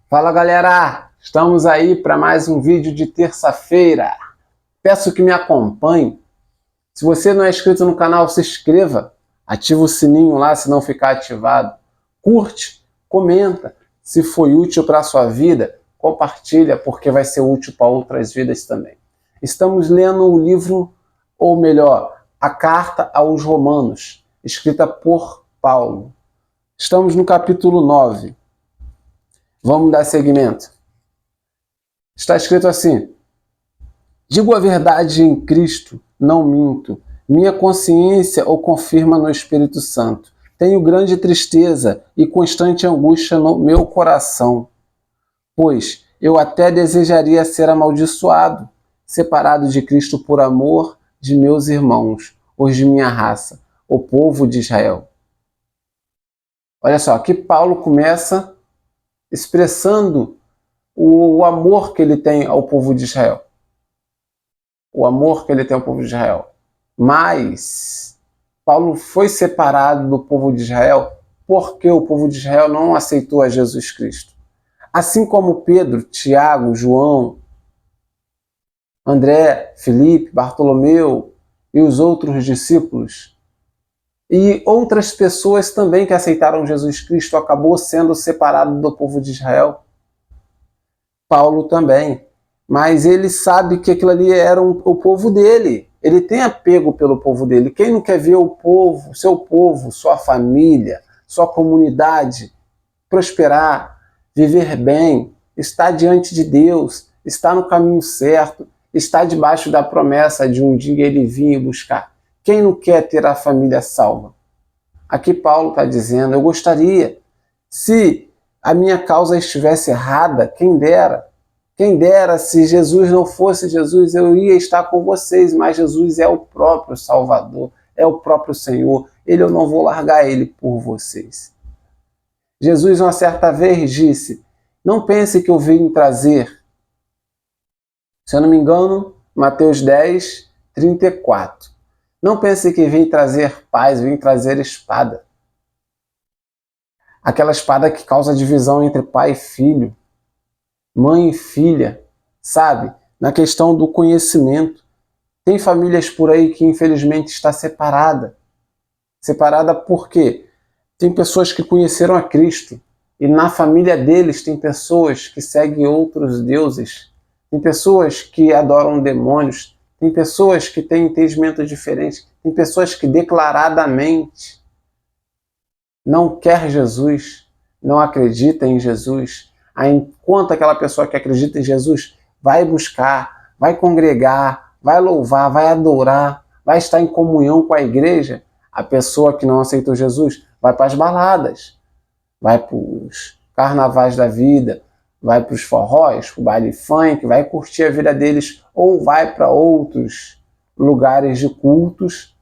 Fala galera, estamos aí para mais um vídeo de terça-feira. Peço que me acompanhe. Se você não é inscrito no canal, se inscreva, ativa o sininho lá se não ficar ativado. Curte, comenta, se foi útil para a sua vida, compartilha porque vai ser útil para outras vidas também. Estamos lendo o livro, ou melhor, a Carta aos Romanos, escrita por Paulo. Estamos no capítulo 9. Vamos dar seguimento. Está escrito assim: digo a verdade em Cristo, não minto. Minha consciência o confirma no Espírito Santo. Tenho grande tristeza e constante angústia no meu coração, pois eu até desejaria ser amaldiçoado, separado de Cristo por amor de meus irmãos, os de minha raça, o povo de Israel. Olha só, aqui Paulo começa expressando o amor que ele tem ao povo de Israel. O amor que ele tem ao povo de Israel. Mas Paulo foi separado do povo de Israel porque o povo de Israel não aceitou a Jesus Cristo. Assim como Pedro, Tiago, João, André, Filipe, Bartolomeu e os outros discípulos, e outras pessoas também que aceitaram Jesus Cristo, acabou sendo separado do povo de Israel. Paulo também. Mas ele sabe que aquilo ali era o povo dele. Ele tem apego pelo povo dele. Quem não quer ver o povo, seu povo, sua família, sua comunidade prosperar, viver bem, estar diante de Deus, estar no caminho certo, estar debaixo da promessa de um dia ele vir buscar? Quem não quer ter a família salva? Aqui Paulo está dizendo: eu gostaria, se a minha causa estivesse errada, quem dera se Jesus não fosse Jesus, eu ia estar com vocês, mas Jesus é o próprio Salvador, é o próprio Senhor, eu não vou largar ele por vocês. Jesus uma certa vez disse: não pense que eu vim trazer, se eu não me engano, Mateus 10, 34. Não pense que vim trazer paz, vim trazer espada. Aquela espada que causa divisão entre pai e filho, mãe e filha, sabe? Na questão do conhecimento. Tem famílias por aí que infelizmente está separada. Separada por quê? Tem pessoas que conheceram a Cristo e na família deles tem pessoas que seguem outros deuses. Tem pessoas que adoram demônios. Tem pessoas que têm entendimentos diferentes. Tem pessoas que declaradamente não quer Jesus, não acredita em Jesus. Enquanto aquela pessoa que acredita em Jesus vai buscar, vai congregar, vai louvar, vai adorar, vai estar em comunhão com a igreja, a pessoa que não aceitou Jesus vai para as baladas, vai para os carnavais da vida, vai para os forróis, para o baile funk, vai curtir a vida deles, ou vai para outros lugares de cultos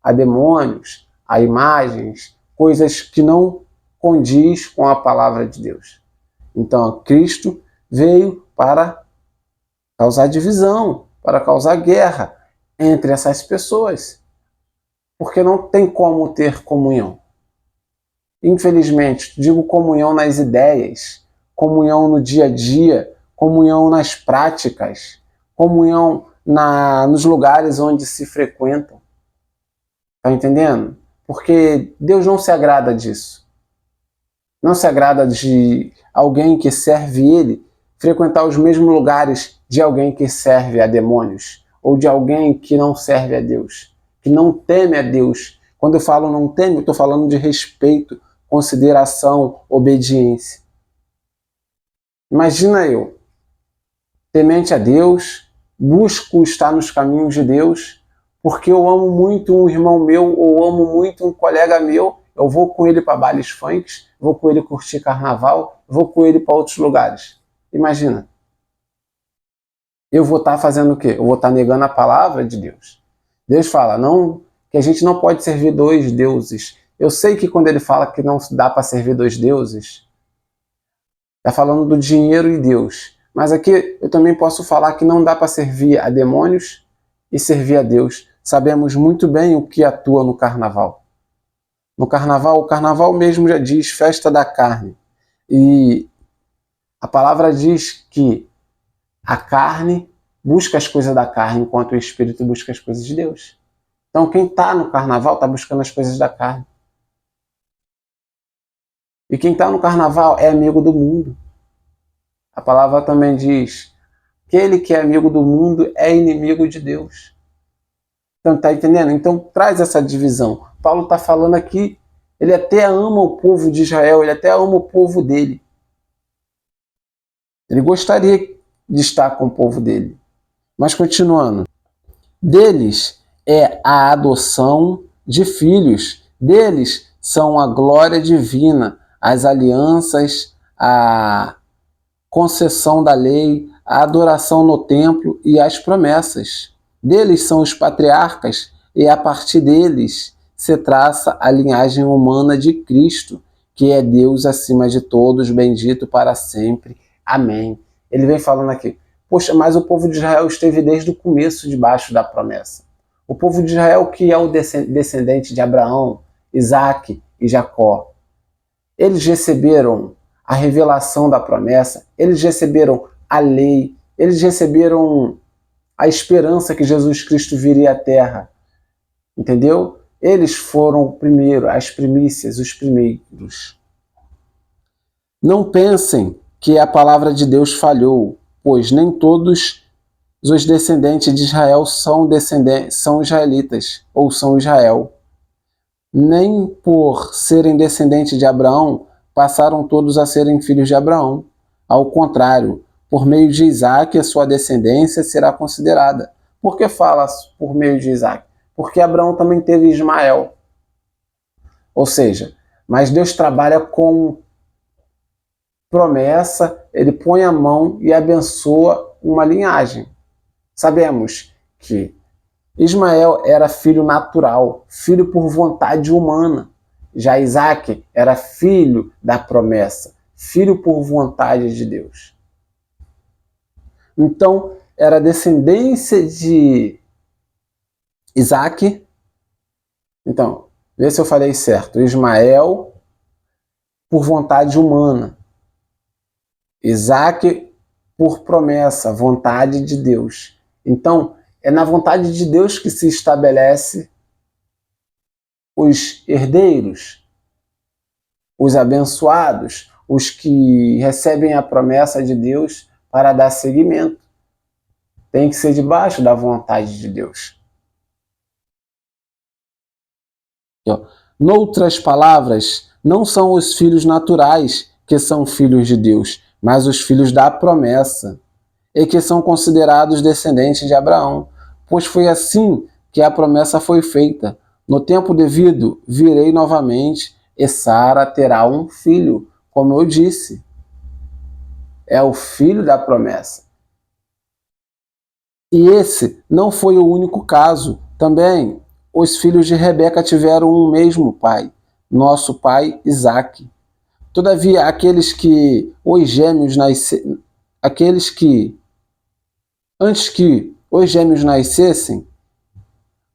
a demônios, a imagens, coisas que não condiz com a palavra de Deus. Então, Cristo veio para causar divisão, para causar guerra entre essas pessoas, porque não tem como ter comunhão. Infelizmente, digo comunhão nas ideias, comunhão no dia a dia, comunhão nas práticas, comunhão nos lugares onde se frequentam. Tá entendendo? Porque Deus não se agrada disso. Não se agrada de alguém que serve Ele frequentar os mesmos lugares de alguém que serve a demônios, ou de alguém que não serve a Deus, que não teme a Deus. Quando eu falo não teme, eu estou falando de respeito, consideração, obediência. Imagina eu, temente a Deus, busco estar nos caminhos de Deus, porque eu amo muito um irmão meu, ou amo muito um colega meu, eu vou com ele para bailes funks, vou com ele curtir carnaval, vou com ele para outros lugares. Imagina. Eu vou estar fazendo o quê? Eu vou estar negando a palavra de Deus. Deus fala que a gente não pode servir dois deuses. Eu sei que quando ele fala que não dá para servir dois deuses, está falando do dinheiro e Deus. Mas aqui eu também posso falar que não dá para servir a demônios e servir a Deus. Sabemos muito bem o que atua no carnaval. No carnaval, o carnaval mesmo já diz festa da carne. E A palavra diz que a carne busca as coisas da carne, enquanto o Espírito busca as coisas de Deus. Então quem está no carnaval está buscando as coisas da carne. E quem está no carnaval é amigo do mundo. A palavra também diz: aquele que é amigo do mundo é inimigo de Deus. Então, está entendendo? Então traz essa divisão. Paulo está falando aqui, ele até ama o povo de Israel, ele até ama o povo dele. Ele gostaria de estar com o povo dele. Mas continuando. Deles é a adoção de filhos. Deles são a glória divina, as alianças, a concessão da lei, a adoração no templo e as promessas. Deles são os patriarcas, e a partir deles se traça a linhagem humana de Cristo, que é Deus acima de todos, bendito para sempre. Amém. Ele vem falando aqui: poxa, mas o povo de Israel esteve desde o começo debaixo da promessa. O povo de Israel, que é o descendente de Abraão, Isaque e Jacó, eles receberam a revelação da promessa, eles receberam a lei, eles receberam a esperança que Jesus Cristo viria à terra. Entendeu? Eles foram o primeiro, as primícias, os primeiros. Não pensem que a palavra de Deus falhou, pois nem todos os descendentes de Israel são israelitas, ou são Israel. Nem por serem descendentes de Abraão, passaram todos a serem filhos de Abraão. Ao contrário, por meio de Isaque, a sua descendência será considerada. Por que fala por meio de Isaque? Porque Abraão também teve Ismael. Ou seja, mas Deus trabalha com promessa, ele põe a mão e abençoa uma linhagem. Sabemos que Ismael era filho natural, filho por vontade humana. Já Isaque era filho da promessa, filho por vontade de Deus. Então, era descendência de Isaque. Então, vê se eu falei certo. Ismael por vontade humana. Isaque por promessa, vontade de Deus. Então, é na vontade de Deus que se estabelece os herdeiros, os abençoados, os que recebem a promessa de Deus para dar seguimento. Tem que ser debaixo da vontade de Deus. Noutras palavras, não são os filhos naturais que são filhos de Deus, mas os filhos da promessa, e que são considerados descendentes de Abraão, pois foi assim que a promessa foi feita. No tempo devido, virei novamente, e Sara terá um filho, como eu disse. É o filho da promessa. E esse não foi o único caso. Também os filhos de Rebeca tiveram um mesmo pai, nosso pai Isaque. Todavia, antes que os gêmeos nascessem,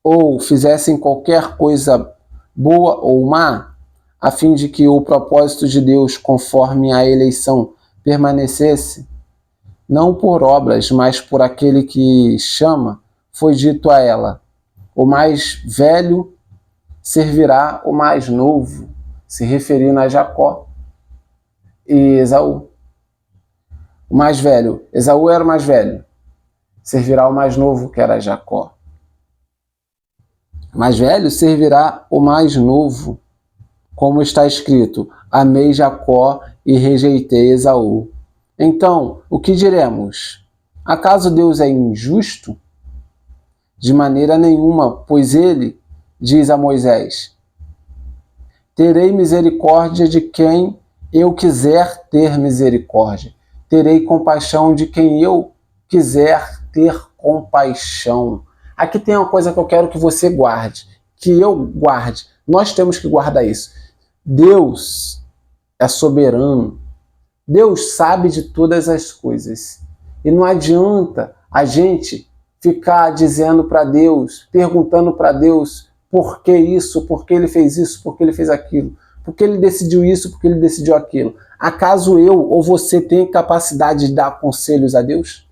ou fizessem qualquer coisa boa ou má, a fim de que o propósito de Deus, conforme a eleição, permanecesse, não por obras, mas por aquele que chama, foi dito a ela: o mais velho servirá o mais novo, se referindo a Jacó e Esaú. O mais velho, Esaú era o mais velho, servirá o mais novo, que era Jacó. O mais velho servirá o mais novo, como está escrito: amei Jacó e rejeitei Esaú. Então, o que diremos? Acaso Deus é injusto? De maneira nenhuma, pois ele diz a Moisés: terei misericórdia de quem eu quiser ter misericórdia. Terei compaixão de quem eu quiser ter compaixão. Aqui tem uma coisa que eu quero que você guarde, que eu guarde. Nós temos que guardar isso. Deus é soberano. Deus sabe de todas as coisas. E não adianta a gente ficar dizendo para Deus, perguntando para Deus por que isso, por que ele fez isso, por que ele fez aquilo, por que ele decidiu isso, por que ele decidiu aquilo. Acaso eu ou você tem capacidade de dar conselhos a Deus?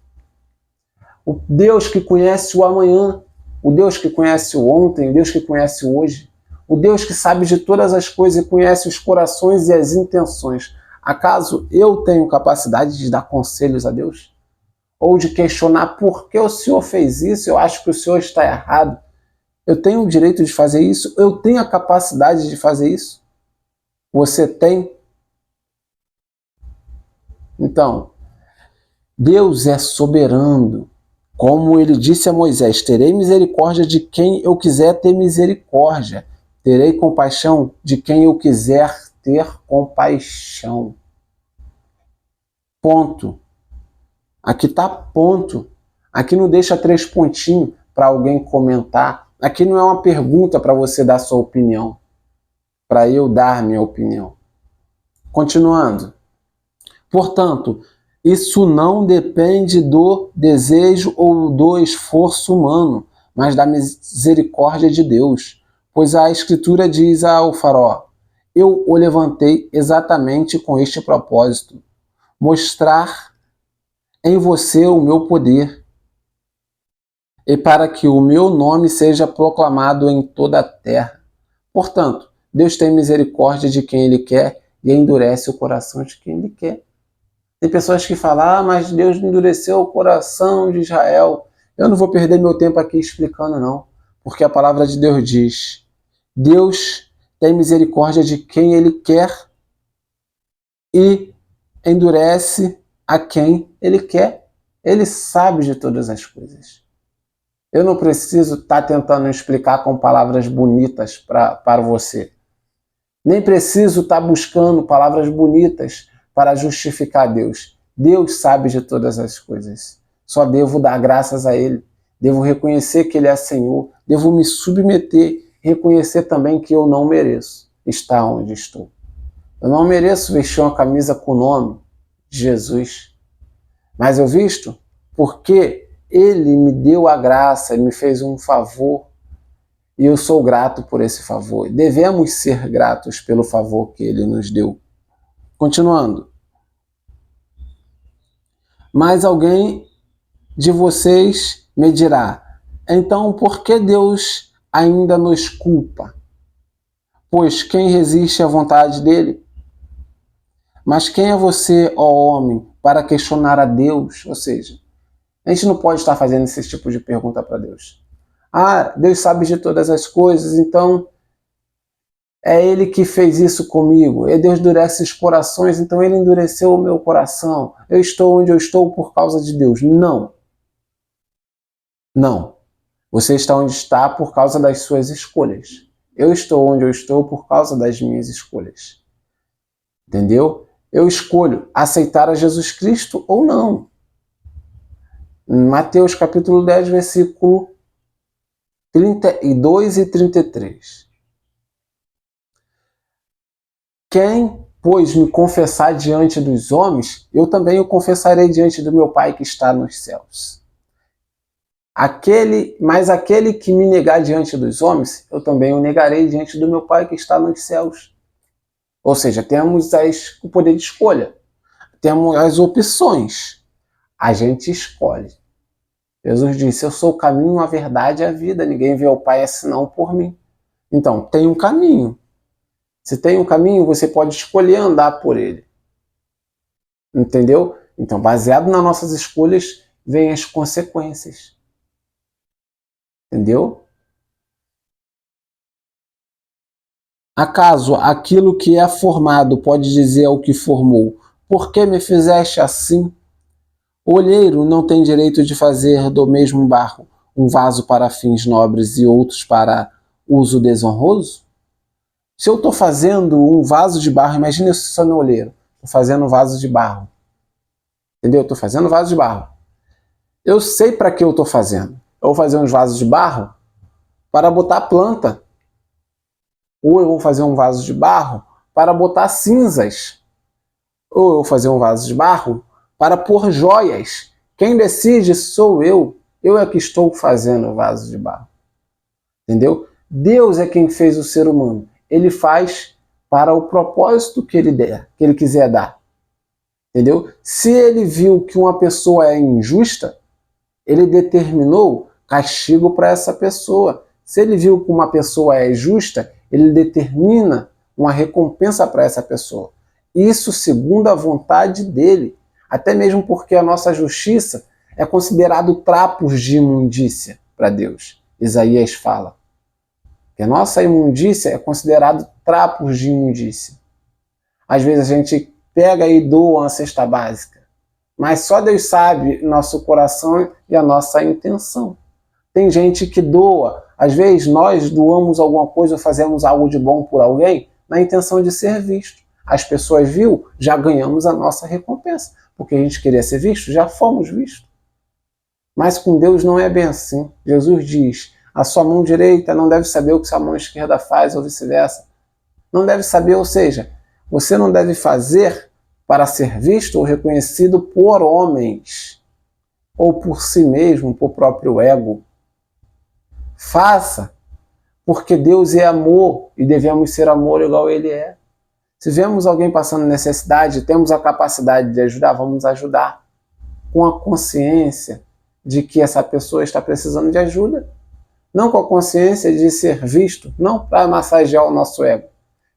O Deus que conhece o amanhã, o Deus que conhece o ontem, o Deus que conhece o hoje, o Deus que sabe de todas as coisas e conhece os corações e as intenções. Acaso eu tenho capacidade de dar conselhos a Deus? Ou de questionar por que o Senhor fez isso? Eu acho que o Senhor está errado. Eu tenho o direito de fazer isso? Eu tenho a capacidade de fazer isso? Você tem? Então, Deus é soberano. Como ele disse a Moisés, terei misericórdia de quem eu quiser ter misericórdia. Terei compaixão de quem eu quiser ter compaixão. Ponto. Aqui está ponto. Aqui não deixa 3 pontinhos para alguém comentar. Aqui não é uma pergunta para você dar sua opinião. Para eu dar minha opinião. Continuando. Portanto, isso não depende do desejo ou do esforço humano, mas da misericórdia de Deus. Pois a Escritura diz ao faraó, eu o levantei exatamente com este propósito, mostrar em você o meu poder, e para que o meu nome seja proclamado em toda a terra. Portanto, Deus tem misericórdia de quem Ele quer e endurece o coração de quem Ele quer. Tem pessoas que falam, mas Deus endureceu o coração de Israel. Eu não vou perder meu tempo aqui explicando, não. Porque a palavra de Deus diz, Deus tem misericórdia de quem Ele quer e endurece a quem Ele quer. Ele sabe de todas as coisas. Eu não preciso estar tentando explicar com palavras bonitas para você. Nem preciso estar buscando palavras bonitas para justificar Deus. Deus sabe de todas as coisas. Só devo dar graças a Ele. Devo reconhecer que Ele é Senhor. Devo me submeter, reconhecer também que eu não mereço estar onde estou. Eu não mereço vestir uma camisa com o nome de Jesus. Mas eu visto porque Ele me deu a graça, Ele me fez um favor. E eu sou grato por esse favor. Devemos ser gratos pelo favor que Ele nos deu. Continuando. Mas alguém de vocês me dirá, então por que Deus ainda nos culpa? Pois quem resiste à vontade dele? Mas quem é você, ó homem, para questionar a Deus? Ou seja, a gente não pode estar fazendo esse tipo de pergunta para Deus. Ah, Deus sabe de todas as coisas, então é Ele que fez isso comigo. E Deus endurece os corações, então Ele endureceu o meu coração. Eu estou onde eu estou por causa de Deus. Não. Não. Você está onde está por causa das suas escolhas. Eu estou onde eu estou por causa das minhas escolhas. Entendeu? Eu escolho aceitar a Jesus Cristo ou não. Mateus capítulo 10, versículo 32 e 33. Quem, pois, me confessar diante dos homens, eu também o confessarei diante do meu Pai que está nos céus. Mas aquele que me negar diante dos homens, eu também o negarei diante do meu Pai que está nos céus. Ou seja, temos o poder de escolha. Temos as opções. A gente escolhe. Jesus disse, eu sou o caminho, a verdade e a vida. Ninguém vê o Pai senão por mim. Então, tem um caminho. Se tem um caminho, você pode escolher andar por ele. Entendeu? Então, baseado nas nossas escolhas, vêm as consequências. Entendeu? Acaso aquilo que é formado pode dizer ao que formou, por que me fizeste assim? O olheiro não tem direito de fazer do mesmo barro um vaso para fins nobres e outros para uso desonroso? Se eu estou fazendo um vaso de barro, imagine se eu sou no olheiro, estou fazendo um vaso de barro. Entendeu? Estou fazendo um vaso de barro. Eu sei para que eu estou fazendo. Eu vou fazer uns vasos de barro para botar planta. Ou eu vou fazer um vaso de barro para botar cinzas. Ou eu vou fazer um vaso de barro para pôr joias. Quem decide sou eu. Eu é que estou fazendo o vaso de barro. Entendeu? Deus é quem fez o ser humano. Ele faz para o propósito que ele quiser dar. Entendeu? Se ele viu que uma pessoa é injusta, ele determinou castigo para essa pessoa. Se ele viu que uma pessoa é justa, ele determina uma recompensa para essa pessoa. Isso segundo a vontade dele. Até mesmo porque a nossa justiça é considerado trapos de imundícia para Deus. Isaías fala que a nossa imundícia é considerado trapos de imundícia. Às vezes a gente pega e doa uma cesta básica, mas só Deus sabe nosso coração e a nossa intenção. Tem gente que doa, às vezes nós doamos alguma coisa ou fazemos algo de bom por alguém na intenção de ser visto. As pessoas viu, já ganhamos a nossa recompensa, porque a gente queria ser visto, já fomos vistos. Mas com Deus não é bem assim. Jesus diz, a sua mão direita não deve saber o que sua mão esquerda faz, ou vice-versa. Não deve saber, ou seja, você não deve fazer para ser visto ou reconhecido por homens, ou por si mesmo, por próprio ego. Faça, porque Deus é amor e devemos ser amor igual Ele é. Se vemos alguém passando necessidade, temos a capacidade de ajudar, vamos ajudar. Com a consciência de que essa pessoa está precisando de ajuda. Não com a consciência de ser visto, não para massagear o nosso ego,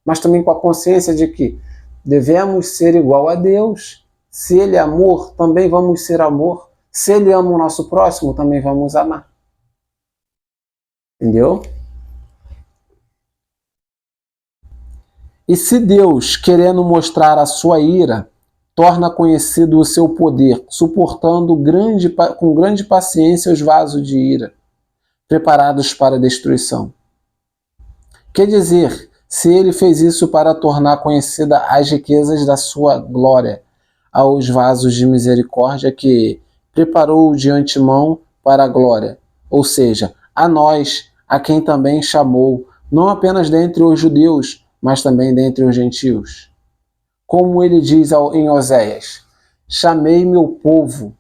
mas também com a consciência de que devemos ser igual a Deus. Se Ele é amor, também vamos ser amor. Se Ele ama o nosso próximo, também vamos amar. Entendeu? E se Deus, querendo mostrar a sua ira, torna conhecido o seu poder, suportando com grande paciência os vasos de ira, preparados para a destruição. Quer dizer, se ele fez isso para tornar conhecida as riquezas da sua glória aos vasos de misericórdia que preparou de antemão para a glória, ou seja, a nós, a quem também chamou, não apenas dentre os judeus, mas também dentre os gentios. Como ele diz em Oséias, chamei meu povo,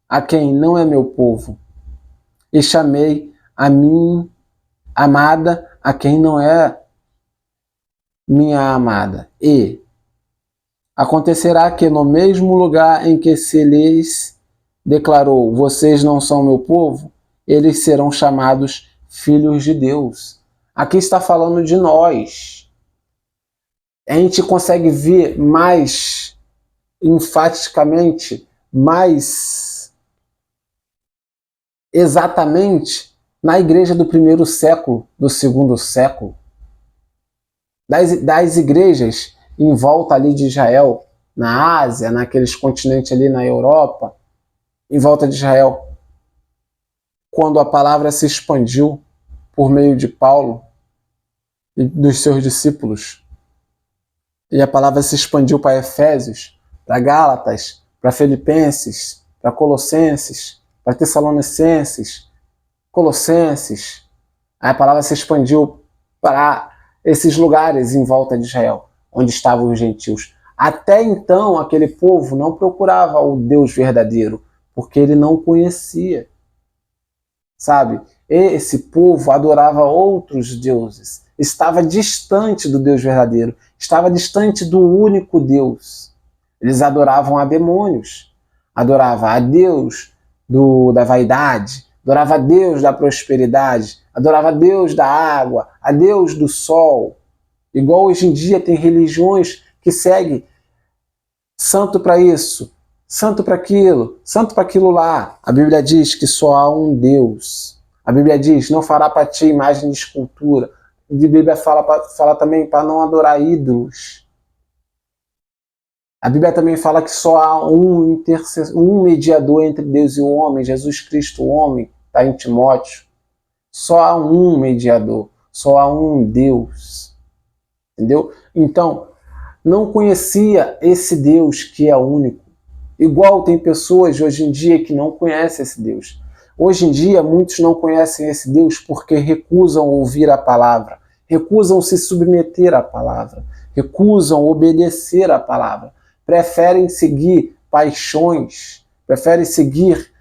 a quem não é meu povo, e chamei a mim amada, a quem não é minha amada. E acontecerá que no mesmo lugar em que se lhes declarou, vocês não são meu povo, eles serão chamados filhos de Deus. Aqui está falando de nós. A gente consegue ver mais enfaticamente, mais exatamente na igreja do primeiro século, do segundo século. Das igrejas em volta ali de Israel, na Ásia, naqueles continentes ali na Europa, em volta de Israel. Quando a palavra se expandiu por meio de Paulo e dos seus discípulos, e a palavra se expandiu para Efésios, para Gálatas, para Filipenses, para Colossenses, para Tessalonicenses, Colossenses. Aí a palavra se expandiu para esses lugares em volta de Israel, onde estavam os gentios. Até então, aquele povo não procurava o Deus verdadeiro, porque ele não conhecia. Sabe? Esse povo adorava outros deuses, estava distante do Deus verdadeiro, estava distante do único Deus. Eles adoravam a demônios, adoravam a Deus da vaidade, adorava a Deus da prosperidade, adorava a Deus da água, a Deus do sol. Igual hoje em dia tem religiões que seguem santo para isso, santo para aquilo lá. A Bíblia diz que só há um Deus. A Bíblia diz, não fará para ti imagem de escultura. A Bíblia fala também para não adorar ídolos. A Bíblia também fala que só há um mediador entre Deus e o homem, Jesus Cristo, o homem, está em Timóteo. Só há um mediador, só há um Deus. Entendeu? Então, não conhecia esse Deus que é único. Igual tem pessoas hoje em dia que não conhecem esse Deus. Hoje em dia, muitos não conhecem esse Deus porque recusam ouvir a palavra, recusam se submeter à palavra, recusam obedecer à palavra, preferem seguir paixões, preferem seguir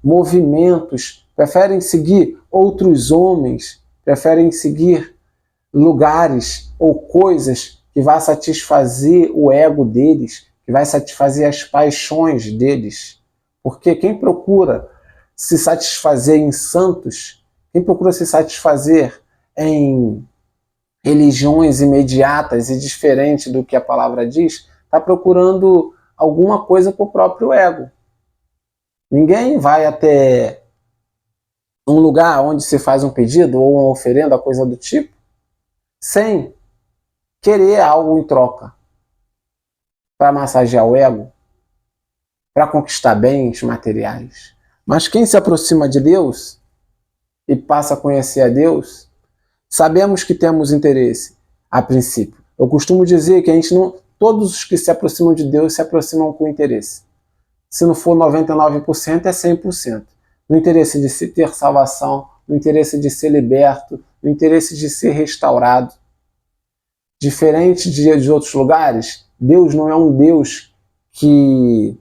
movimentos, preferem seguir outros homens, preferem seguir lugares ou coisas que vá satisfazer o ego deles, que vai satisfazer as paixões deles. Porque quem procura se satisfazer em santos, quem procura se satisfazer em religiões imediatas e diferentes do que a palavra diz, está procurando alguma coisa para o próprio ego. Ninguém vai até um lugar onde se faz um pedido ou uma oferenda, coisa do tipo, sem querer algo em troca. Para massagear o ego, para conquistar bens materiais. Mas quem se aproxima de Deus e passa a conhecer a Deus, sabemos que temos interesse, a princípio. Eu costumo dizer que a gente não, todos os que se aproximam de Deus se aproximam com interesse. Se não for 99%, é 100%. No interesse de se ter salvação, no interesse de ser liberto, no interesse de ser restaurado. Diferente de outros lugares, Deus não é um Deus que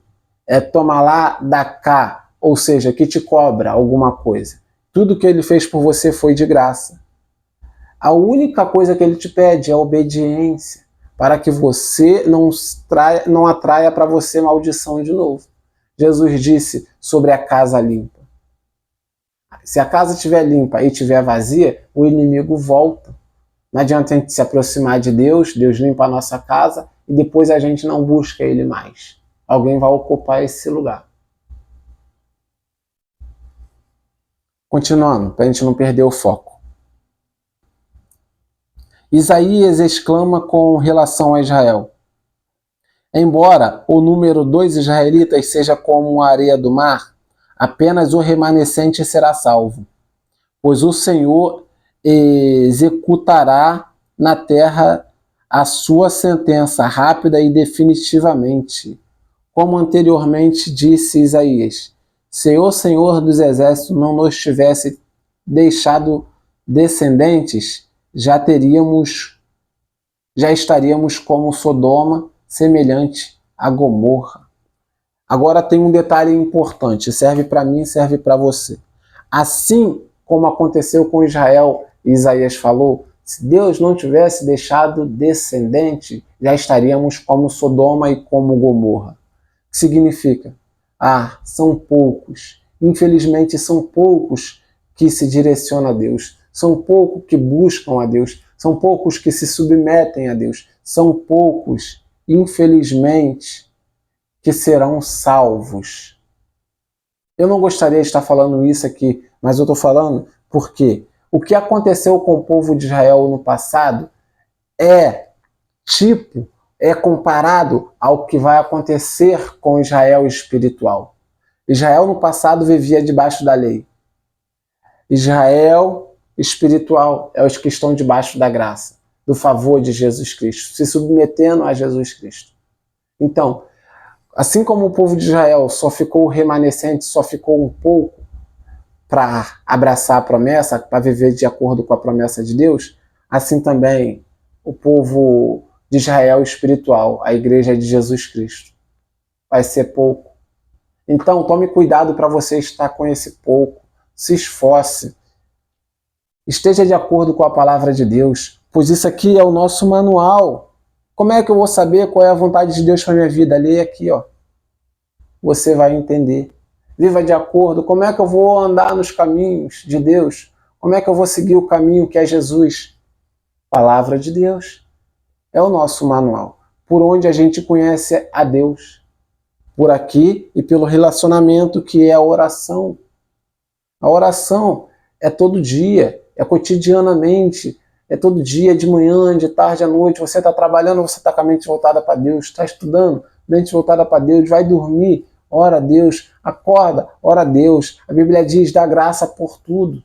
toma lá, dá cá, ou seja, que te cobra alguma coisa. Tudo que Ele fez por você foi de graça. A única coisa que Ele te pede é obediência, para que você não atraia para você maldição de novo. Jesus disse sobre a casa limpa. Se a casa estiver limpa e estiver vazia, o inimigo volta. Não adianta a gente se aproximar de Deus, Deus limpa a nossa casa e depois a gente não busca Ele mais. Alguém vai ocupar esse lugar. Continuando, para a gente não perder o foco. Isaías exclama com relação a Israel: embora o número dos israelitas seja como a areia do mar, apenas o remanescente será salvo, pois o Senhor executará na terra a sua sentença rápida e definitivamente. Como anteriormente disse Isaías: se o Senhor dos Exércitos não nos tivesse deixado descendentes, já estaríamos como Sodoma, semelhante a Gomorra. Agora tem um detalhe importante, serve para mim, serve para você. Assim como aconteceu com Israel, Isaías falou, se Deus não tivesse deixado descendente, já estaríamos como Sodoma e como Gomorra. O que significa? São poucos. Infelizmente são poucos que se direcionam a Deus. São poucos que buscam a Deus. São poucos que se submetem a Deus. São poucos, infelizmente, que serão salvos. Eu não gostaria de estar falando isso aqui, mas eu estou falando porque o que aconteceu com o povo de Israel no passado é comparado ao que vai acontecer com Israel espiritual. Israel no passado vivia debaixo da lei. Israel espiritual é os que estão debaixo da graça, do favor de Jesus Cristo, se submetendo a Jesus Cristo. Então, assim como o povo de Israel só ficou remanescente, só ficou um pouco para abraçar a promessa, para viver de acordo com a promessa de Deus, assim também o povo de Israel espiritual, a igreja de Jesus Cristo, vai ser pouco. Então, tome cuidado para você estar com esse pouco. Se esforce. Esteja de acordo com a palavra de Deus, pois isso aqui é o nosso manual. Como é que eu vou saber qual é a vontade de Deus para minha vida? Leia aqui, ó. Você vai entender. Viva de acordo. Como é que eu vou andar nos caminhos de Deus? Como é que eu vou seguir o caminho que é Jesus? Palavra de Deus. É o nosso manual. Por onde a gente conhece a Deus. Por aqui e pelo relacionamento que é a oração. A oração é todo dia, é cotidianamente, é todo dia, de manhã, de tarde, à noite. Você está trabalhando, você está com a mente voltada para Deus, está estudando, mente voltada para Deus, vai dormir, ora a Deus, acorda, ora a Deus. A Bíblia diz, dá graça por tudo.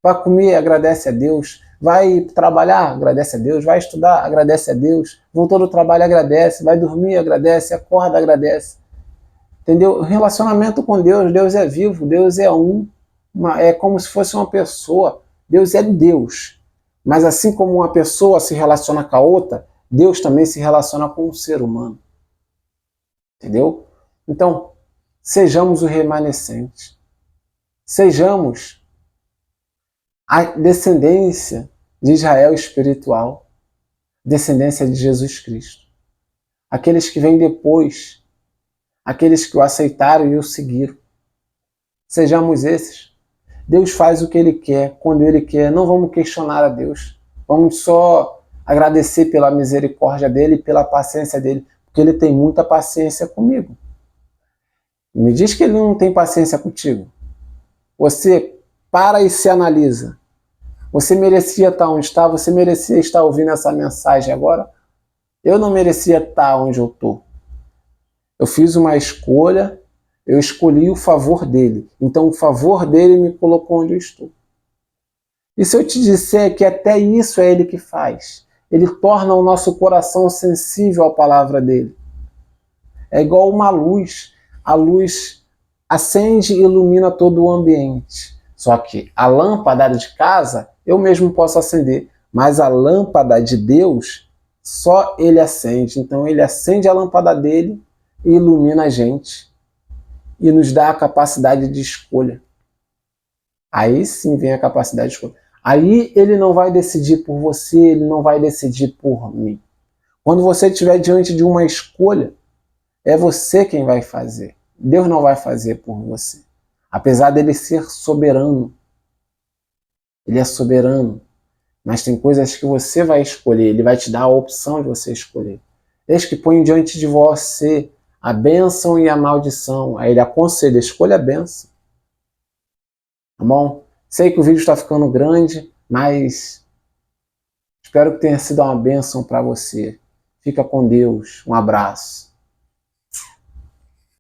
Vai comer, agradece a Deus. Vai trabalhar, agradece a Deus. Vai estudar, agradece a Deus. Voltou do trabalho, agradece. Vai dormir, agradece. Acorda, agradece. Entendeu? Relacionamento com Deus, Deus é vivo, Deus é é como se fosse uma pessoa. Deus é Deus. Mas assim como uma pessoa se relaciona com a outra, Deus também se relaciona com um ser humano. Entendeu? Então, sejamos o remanescente. Sejamos a descendência de Israel espiritual, descendência de Jesus Cristo. aqueles que vêm depois, aqueles que o aceitaram e o seguiram. Sejamos esses. Deus faz o que Ele quer, quando Ele quer. Não vamos questionar a Deus. Vamos só agradecer pela misericórdia dEle e pela paciência dEle, porque Ele tem muita paciência comigo. Me diz que Ele não tem paciência contigo. Você para e se analisa. Você merecia estar onde está? Você merecia estar ouvindo essa mensagem agora? Eu não merecia estar onde eu estou. Eu fiz uma escolha, eu escolhi o favor dele. Então o favor dele me colocou onde eu estou. E se eu te disser que até isso é ele que faz? Ele torna o nosso coração sensível à palavra dele. É igual uma luz. A luz acende e ilumina todo o ambiente. Só que a lâmpada de casa eu mesmo posso acender, mas a lâmpada de Deus só ele acende. Então ele acende a lâmpada dele e ilumina a gente e nos dá a capacidade de escolha. Aí sim vem a capacidade de escolha. Aí ele não vai decidir por você, ele não vai decidir por mim. Quando você estiver diante de uma escolha, é você quem vai fazer. Deus não vai fazer por você. Apesar dele ser soberano. Ele é soberano. Mas tem coisas que você vai escolher. Ele vai te dar a opção de você escolher. Eis que põe diante de você a bênção e a maldição. Aí ele aconselha, escolha a bênção. Tá bom? Sei que o vídeo está ficando grande, mas espero que tenha sido uma bênção para você. Fica com Deus. Um abraço.